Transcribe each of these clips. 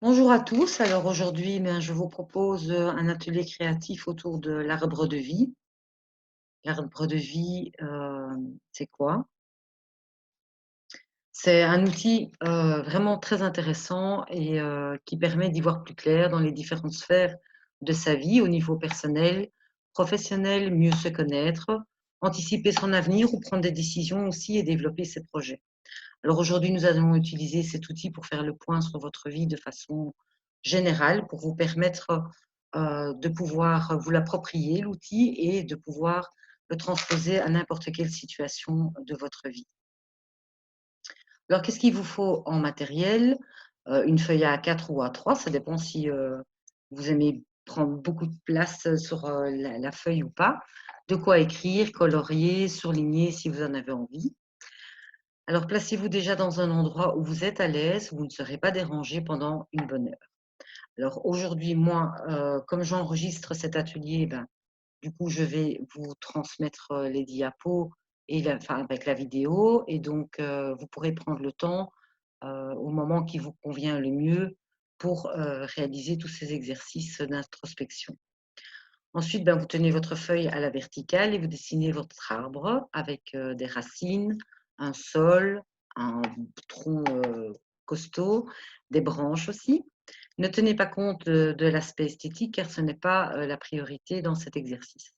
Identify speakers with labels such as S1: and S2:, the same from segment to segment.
S1: Bonjour à tous. Alors aujourd'hui, je vous propose un atelier créatif autour de l'arbre de vie. L'arbre de vie, c'est quoi? C'est un outil vraiment très intéressant et qui permet d'y voir plus clair dans les différentes sphères de sa vie, au niveau personnel, professionnel, mieux se connaître, anticiper son avenir ou prendre des décisions aussi et développer ses projets. Alors aujourd'hui, nous allons utiliser cet outil pour faire le point sur votre vie de façon générale, pour vous permettre de pouvoir vous l'approprier, l'outil, et de pouvoir le transposer à n'importe quelle situation de votre vie. Alors, qu'est-ce qu'il vous faut en matériel? Une feuille à 4 ou à 3, ça dépend si vous aimez prendre beaucoup de place sur la feuille ou pas. De quoi écrire, colorier, surligner si vous en avez envie. Alors, placez-vous déjà dans un endroit où vous êtes à l'aise, où vous ne serez pas dérangé pendant une bonne heure. Alors aujourd'hui, moi, comme j'enregistre cet atelier, du coup, je vais vous transmettre les diapos et enfin, avec la vidéo, et donc vous pourrez prendre le temps au moment qui vous convient le mieux pour réaliser tous ces exercices d'introspection. Ensuite, vous tenez votre feuille à la verticale et vous dessinez votre arbre avec des racines, un sol, un tronc costaud, des branches aussi. Ne tenez pas compte de l'aspect esthétique car ce n'est pas la priorité dans cet exercice.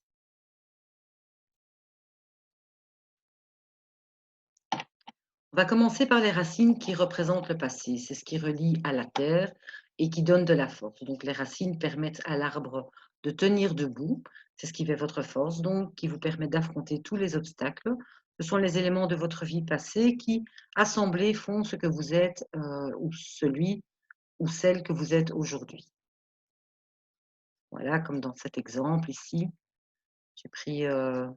S1: On va commencer par les racines qui représentent le passé. C'est ce qui relie à la terre et qui donne de la force. Donc les racines permettent à l'arbre de tenir debout. C'est ce qui fait votre force, donc qui vous permet d'affronter tous les obstacles. Ce sont les éléments de votre vie passée qui, assemblés, font ce que vous êtes ou celui ou celle que vous êtes aujourd'hui. Voilà, comme dans cet exemple ici, j'ai pris un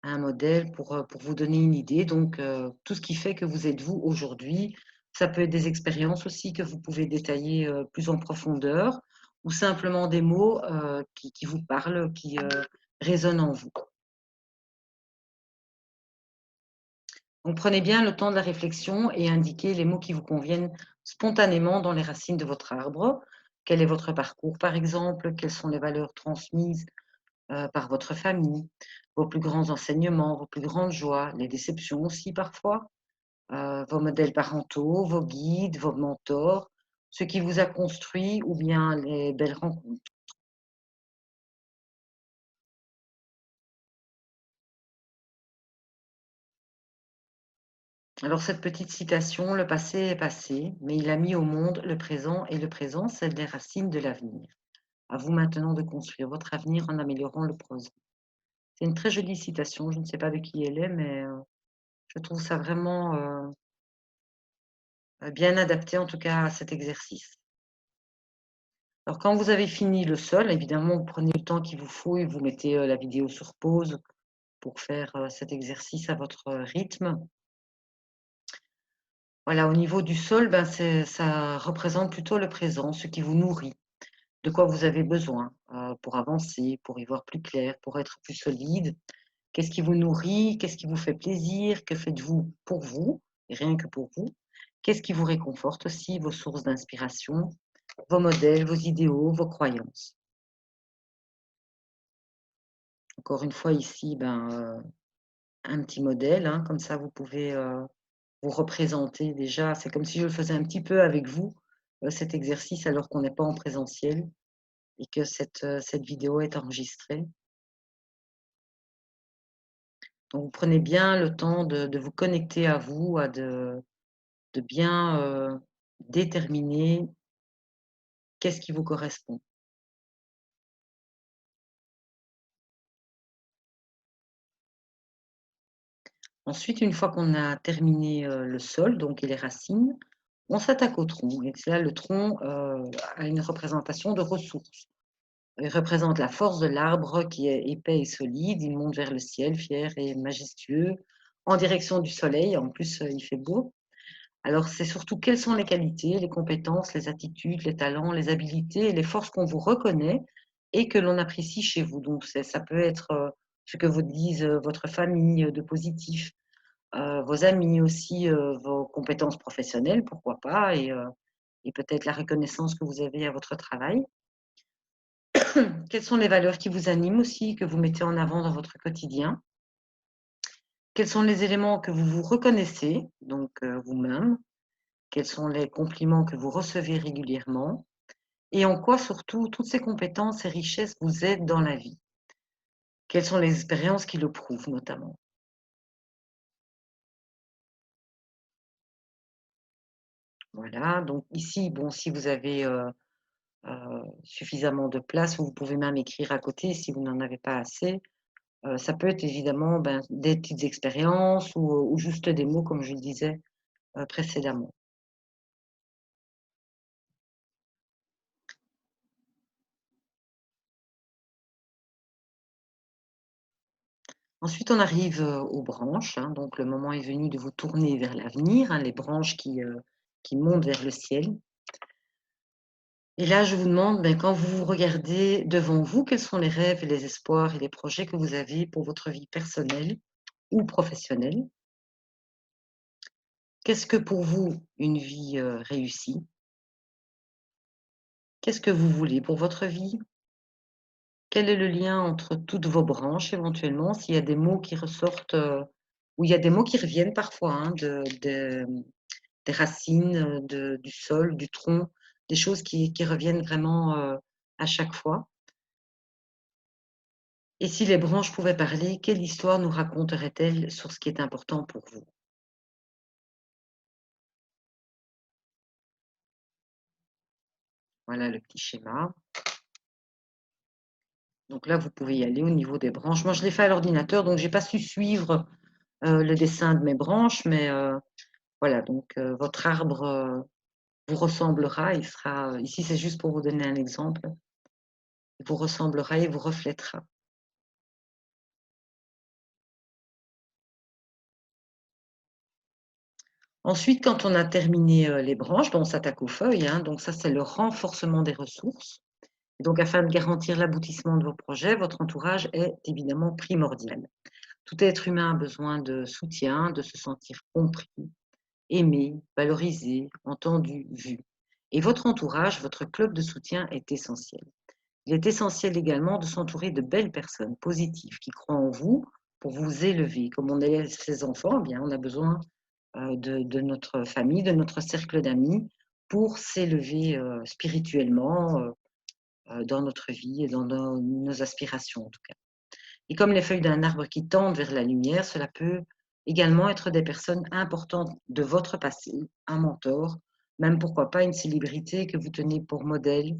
S1: modèle pour vous donner une idée. Donc, tout ce qui fait que vous êtes vous aujourd'hui, ça peut être des expériences aussi que vous pouvez détailler plus en profondeur, ou simplement des mots qui vous parlent, qui résonnent en vous. Donc, prenez bien le temps de la réflexion et indiquez les mots qui vous conviennent spontanément dans les racines de votre arbre. Quel est votre parcours, par exemple? Quelles sont les valeurs transmises par votre famille? Vos plus grands enseignements, vos plus grandes joies, les déceptions aussi parfois? Vos modèles parentaux, vos guides, vos mentors, ce qui vous a construit ou bien les belles rencontres. Alors cette petite citation, le passé est passé, mais il a mis au monde le présent et le présent, c'est les racines de l'avenir. À vous maintenant de construire votre avenir en améliorant le présent. C'est une très jolie citation, je ne sais pas de qui elle est, mais je trouve ça vraiment bien adapté en tout cas à cet exercice. Alors quand vous avez fini le sol, évidemment, vous prenez le temps qu'il vous faut et vous mettez la vidéo sur pause pour faire cet exercice à votre rythme. Voilà, au niveau du sol, ça représente plutôt le présent, ce qui vous nourrit, de quoi vous avez besoin pour avancer, pour y voir plus clair, pour être plus solide. Qu'est-ce qui vous nourrit? Qu'est-ce qui vous fait plaisir? Que faites-vous pour vous et rien que pour vous? Qu'est-ce qui vous réconforte aussi? Vos sources d'inspiration, vos modèles, vos idéaux, vos croyances. Encore une fois ici, un petit modèle, hein, comme ça vous pouvez vous représenter déjà. C'est comme si je le faisais un petit peu avec vous, cet exercice, alors qu'on n'est pas en présentiel et que cette vidéo est enregistrée. Donc vous prenez bien le temps de vous connecter à vous, de bien déterminer qu'est-ce qui vous correspond. Ensuite, une fois qu'on a terminé le sol, donc et les racines, on s'attaque au tronc. Et là, le tronc a une représentation de ressources. Il représente la force de l'arbre qui est épais et solide. Il monte vers le ciel, fier et majestueux, en direction du soleil. En plus, il fait beau. Alors, c'est surtout quelles sont les qualités, les compétences, les attitudes, les talents, les habilités et les forces qu'on vous reconnaît et que l'on apprécie chez vous. Donc, ça peut être ce que vous disent votre famille de positif, vos amis aussi, vos compétences professionnelles, pourquoi pas, et peut-être la reconnaissance que vous avez à votre travail. Quelles sont les valeurs qui vous animent aussi, que vous mettez en avant dans votre quotidien? Quels sont les éléments que vous vous reconnaissez, donc vous-même? Quels sont les compliments que vous recevez régulièrement? Et en quoi surtout toutes ces compétences et richesses vous aident dans la vie? Quelles sont les expériences qui le prouvent notamment? Voilà, donc ici, bon, si vous avez, suffisamment de place, vous pouvez même écrire à côté si vous n'en avez pas assez. Ça peut être évidemment, ben, des petites expériences ou juste des mots comme je le disais, précédemment. Ensuite, on arrive, aux branches, hein, donc le moment est venu de vous tourner vers l'avenir, hein, les branches qui montent vers le ciel. Et là, je vous demande, ben, quand vous vous regardez devant vous, quels sont les rêves et les espoirs et les projets que vous avez pour votre vie personnelle ou professionnelle? Qu'est-ce que pour vous une vie, réussie? Qu'est-ce que vous voulez pour votre vie? Quel est le lien entre toutes vos branches éventuellement? S'il y a des mots qui ressortent, ou il y a des mots qui reviennent parfois, hein, des racines, du sol, du tronc, des choses qui reviennent vraiment, à chaque fois. Et si les branches pouvaient parler, quelle histoire nous raconteraient-elles sur ce qui est important pour vous? Voilà le petit schéma. Donc là, vous pouvez y aller au niveau des branches. Moi, je l'ai fait à l'ordinateur, donc j'ai pas su suivre, le dessin de mes branches, mais voilà, donc votre arbre, vous ressemblera, il sera, ici, c'est juste pour vous donner un exemple, il vous ressemblera et vous reflètera. Ensuite, quand on a terminé, les branches, ben, on s'attaque aux feuilles, hein, donc ça, c'est le renforcement des ressources. Donc afin de garantir l'aboutissement de vos projets, votre entourage est évidemment primordial. Tout être humain a besoin de soutien, de se sentir compris, aimé, valorisé, entendu, vu. Et votre entourage, votre club de soutien est essentiel. Il est essentiel également de s'entourer de belles personnes positives qui croient en vous pour vous élever. Comme on élève ses enfants, eh bien, on a besoin de notre famille, de notre cercle d'amis pour s'élever spirituellement dans notre vie et dans nos aspirations en tout cas. Et comme les feuilles d'un arbre qui tendent vers la lumière, cela peut également être des personnes importantes de votre passé, un mentor, même pourquoi pas une célébrité que vous tenez pour modèle,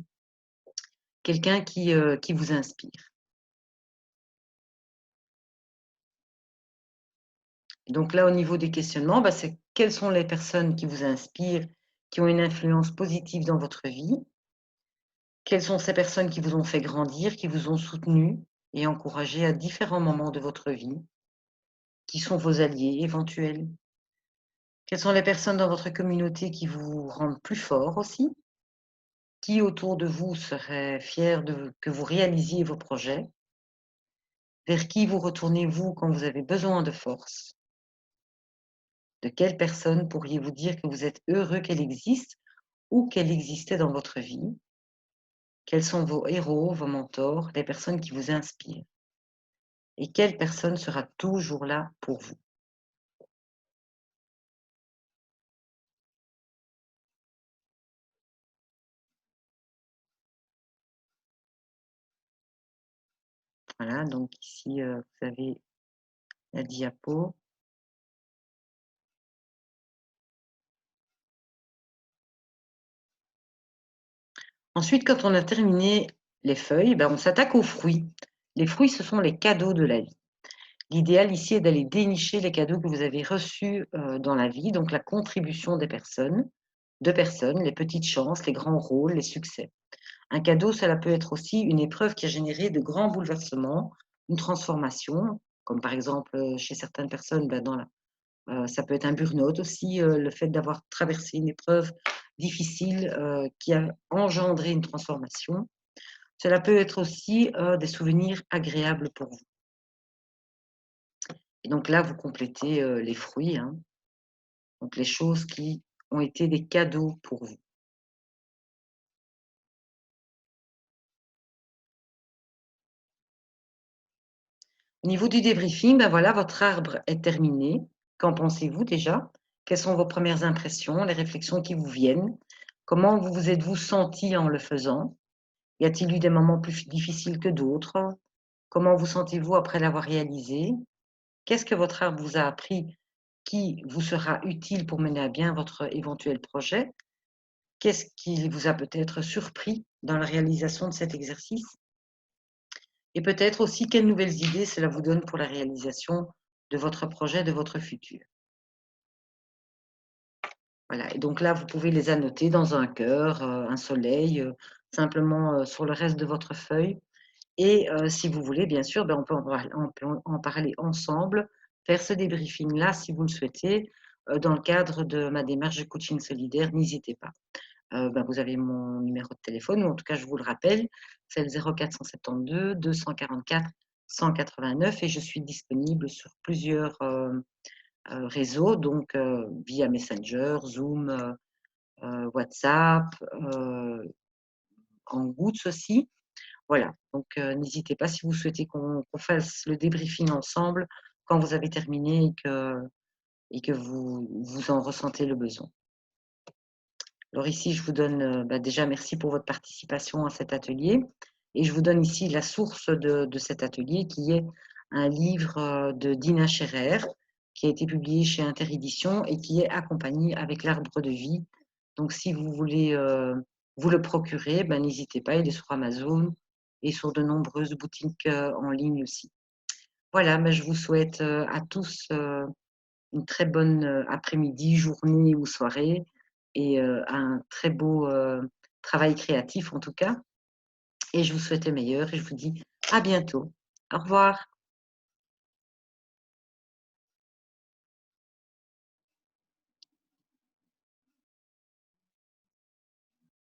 S1: quelqu'un qui vous inspire. Donc là, au niveau des questionnements, bah, c'est quelles sont les personnes qui vous inspirent, qui ont une influence positive dans votre vie? Quelles sont ces personnes qui vous ont fait grandir, qui vous ont soutenu et encouragé à différents moments de votre vie? Qui sont vos alliés éventuels? Quelles sont les personnes dans votre communauté qui vous rendent plus fort aussi? Qui autour de vous serait fier de que vous réalisiez vos projets? Vers qui vous retournez-vous quand vous avez besoin de force? De quelle personne pourriez-vous dire que vous êtes heureux qu'elle existe ou qu'elle existait dans votre vie? Quels sont vos héros, vos mentors, les personnes qui vous inspirent? Et quelle personne sera toujours là pour vous? Voilà, donc ici, vous avez la diapo. Ensuite, quand on a terminé les feuilles, ben, on s'attaque aux fruits. Les fruits, ce sont les cadeaux de la vie. L'idéal ici est d'aller dénicher les cadeaux que vous avez reçus dans la vie, donc la contribution des personnes, de personnes, les petites chances, les grands rôles, les succès. Un cadeau, cela peut être aussi une épreuve qui a généré de grands bouleversements, une transformation, comme par exemple chez certaines personnes, ben, ça peut être un burn-out aussi, le fait d'avoir traversé une épreuve difficile qui a engendré une transformation. Cela peut être aussi, des souvenirs agréables pour vous. Et donc là, vous complétez, les fruits, hein, donc les choses qui ont été des cadeaux pour vous. Au niveau du débriefing, ben voilà, votre arbre est terminé. Qu'en pensez-vous déjà? Quelles sont vos premières impressions, les réflexions qui vous viennent? Comment vous êtes-vous senti en le faisant? Y a-t-il eu des moments plus difficiles que d'autres? Comment vous sentez-vous après l'avoir réalisé? Qu'est-ce que votre arbre vous a appris qui vous sera utile pour mener à bien votre éventuel projet? Qu'est-ce qui vous a peut-être surpris dans la réalisation de cet exercice? Et peut-être aussi quelles nouvelles idées cela vous donne pour la réalisation de votre projet, de votre futur. Voilà, et donc là, vous pouvez les annoter dans un cœur, un soleil, simplement, sur le reste de votre feuille et si vous voulez, bien sûr, ben, on peut en parler ensemble, faire ce débriefing-là si vous le souhaitez, dans le cadre de ma démarche de coaching solidaire, n'hésitez pas. Ben, vous avez mon numéro de téléphone ou en tout cas, je vous le rappelle, c'est le 0472 244 189 et je suis disponible sur plusieurs, réseaux, donc via Messenger, Zoom, WhatsApp, Hangouts aussi. Voilà, donc n'hésitez pas si vous souhaitez qu'on fasse le débriefing ensemble quand vous avez terminé et que vous en ressentez le besoin. Alors ici, je vous donne, bah, déjà merci pour votre participation à cet atelier et je vous donne ici la source de cet atelier qui est un livre, de Dina Scherer qui a été publié chez Interéditions et qui est accompagné avec l'Arbre de vie. Donc si vous voulez, vous le procurer, ben, n'hésitez pas, il est sur Amazon et sur de nombreuses boutiques, en ligne aussi. Voilà, bah, je vous souhaite, à tous, une très bonne, après-midi, journée ou soirée et un très beau, travail créatif en tout cas et je vous souhaite le meilleur et je vous dis à bientôt. Au revoir.